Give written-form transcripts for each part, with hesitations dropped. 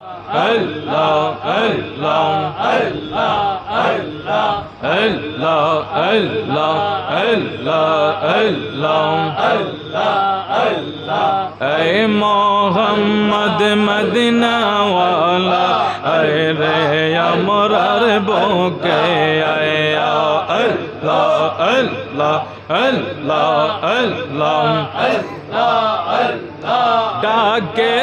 Allah, Allah, Allah, Allah, Allah, Allah, Allah, Allah, Ay Muhammad Madina wala, ay re amrar boke, ay Allah, Allah, Allah, Allah, Allah, ডাকে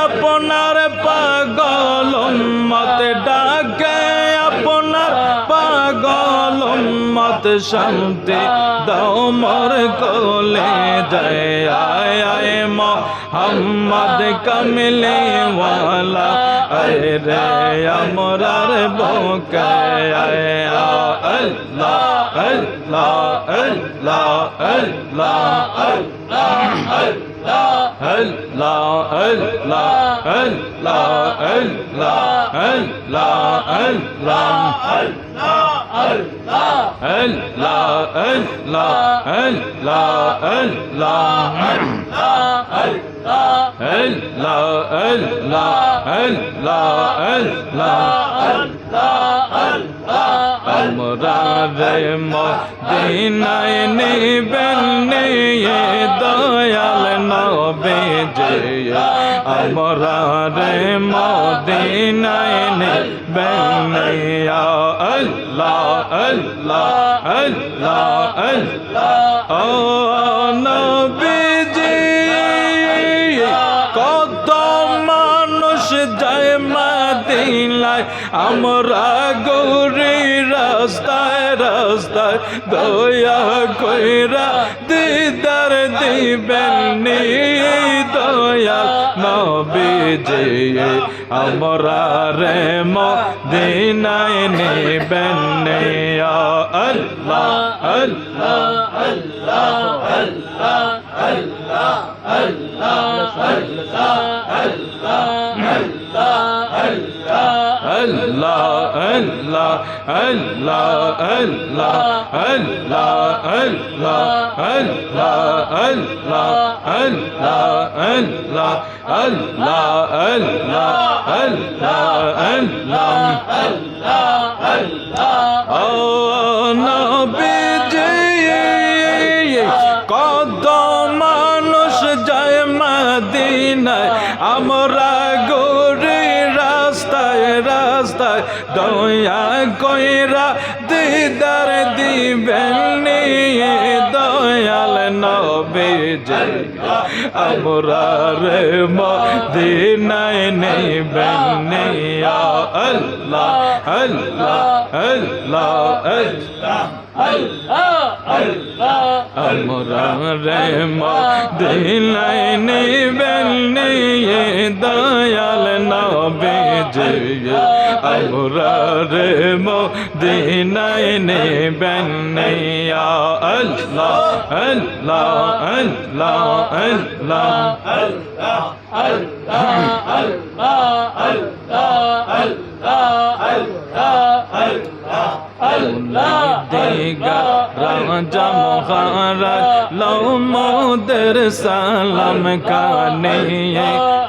আপনার পাগল উম্মত ডাকে আপনার পাগল উম্মত শান্তি দাও মোর কোলে যায় আয় আয় মুহাম্মদ কমলে ওয়ালা আয় রে আমরার বুকে আয় আল্লাহ আল্লাহ আল্লাহ আল্লাহ Allah, Allah, Allah, Allah, Allah, Allah, আমরা রে মদিনায় নিবেন নিয়ে দয়াল নবীজি আমরা রে মদিনায় নিবেন নিয়া আল্লাহ আল্লাহ আল্লাহ আল্লাহ ও নবীজি কত মানুষ যায় মদিনায় আমরা গৌরী রাস্তায় রাস্তায় দয়া কইরা দিদার দিবেন নি দয়া নবীজি আমরা রে মদিনায় নিবেন নি আল্লাহ আল্লাহ আল্লাহ আল্লাহ আল্লাহ আল্লাহ আল্লাহ Allah, Allah, Allah, Allah, Allah, Allah, Allah, Allah, Allah, Allah, Allah, Allah, Allah, oh নবীজি কত মানুষ যায় মদিনায় আমরা গৌরী রাস্তায় রাস্তায় দয়া কইরা দিদার দিবেন নিয়ে দয়াল নবীজি আমরা রে মদিনায় নিবেন নিয়া আল্লাহ আল্লাহ আল্লাহ আল্লাহ আমরা রে মদিনায় নিবেন নিয়ে দয়াল নবীজি আমরা রে মদিনায় নিবেন নিয়া আল্লাহ আল্লাহ আল্লাহ আল্লাহ আল্লাহ আল্লাহ আল্লাহ দেগা রাজা মহারাজ লও মোদের সালাম কানে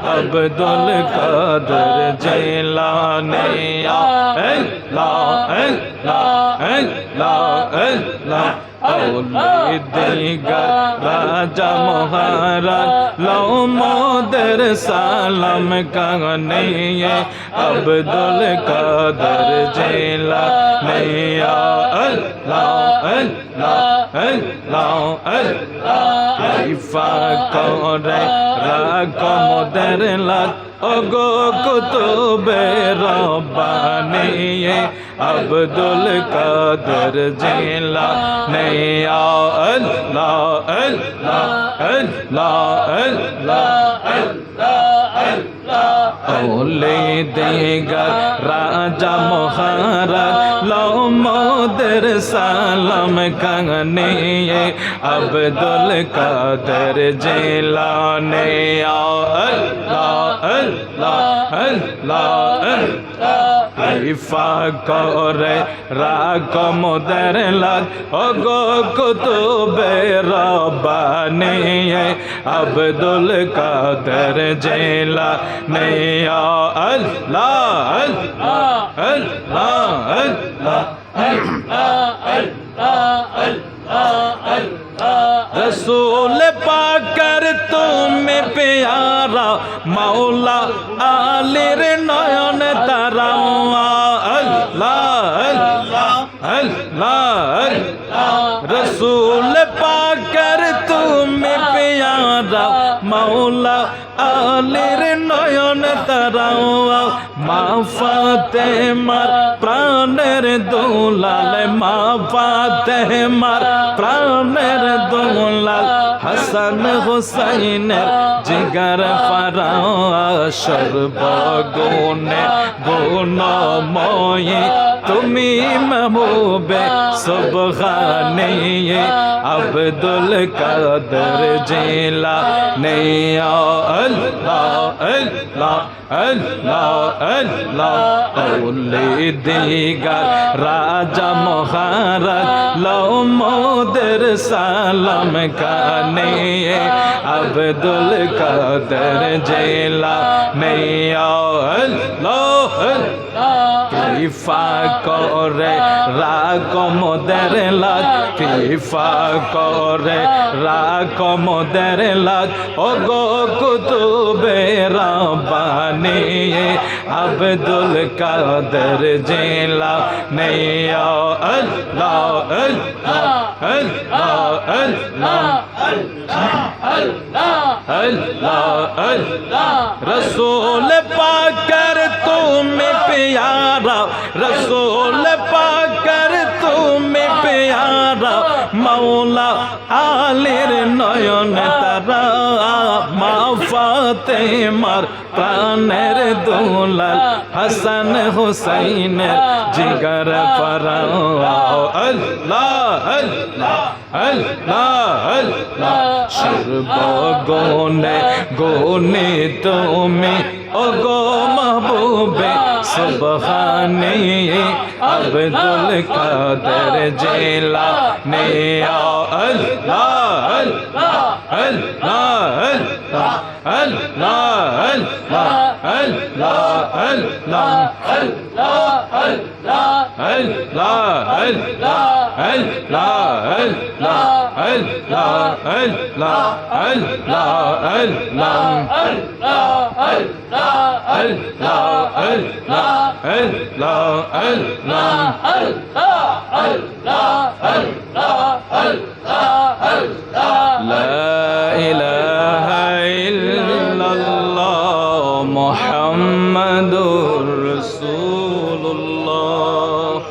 আব্দুল কাদের জিলানী আল্লাহ আল্লাহ আল্লাহ আল্লাহ ওলি দেগা রাজা মহারাজ লও মোদের সালাম কানে আব্দুল কাদের জিলানী আল্লাহ আল্লাহ আল্লাহ আল্লাহ কাইফা করে রাগমদের লাত ওগো কুতুবে রব্বানি আব্দুল কাদের জিলানী আল্লাহ আল্লাহ আল্লাহ আল্লাহ ওলে দেগা রাজা মহারাজ লও মোদের সালাম কানে আব্দুল কাদের জিলানী আল্লাহ আল্লাহ আল্লাহ কৃপা করে রাখো মোদের লাজ ওগো কুতুবে রব্বানি আব্দুল কাদের জিলানী আল্লাহ আল্লাহ আল্লাহ रसूल पाकर तुम्हें प्यारा मौला आलिर नयन तारा अल्लाह अल्लाह अल्लाह रसूल पाकर तुम्हें प्यारा मौला आलिर नयन तारा মা ফাতেমার প্রাণের দুলাল মা ফাতেমার প্রাণের দুলাল হাসান হুসাইনের জিগার ফারা সর্বগুণে গুণময়ী তুমি महबूबे सुबहानी अब्दुल कादर जिलानी अल्लाह अल्लाह अल्लाह अल्लाह औली दीगर राजा महाराज लो मोदर सालम खाने अब्दुल कादर जिलानी अल्लाह কৃপা করে রাখো মোদের লাজ কৃপা করে রাখো মোদের লাজ ওগো কুতুবে রব্বানি আব্দুল কাদের জিলানী আল্লাহ আল্লাহ আল্লাহ আল্লাহ আল্লাহ রসূল পাকের তুমি प्यारा रसूल पाकर तुम्हें प्यारा मौला आलिर नयन तारा मा फातेमार प्राणेर दुलाल हसन हुसैनेर जिगर फरा अल्लाह अल्लाह अल्लाह अल्लाह सर्वगुणे गुणी तुमी ओगो महबूबे सुबहानी अब्दुल कादर जिलानी अल्लाह अल्लाह अल्लाह अल्लाह अल्लाह अल्लाह अल्लाह अल्लाह अल्लाह لا إله إلا الله محمد رسول الله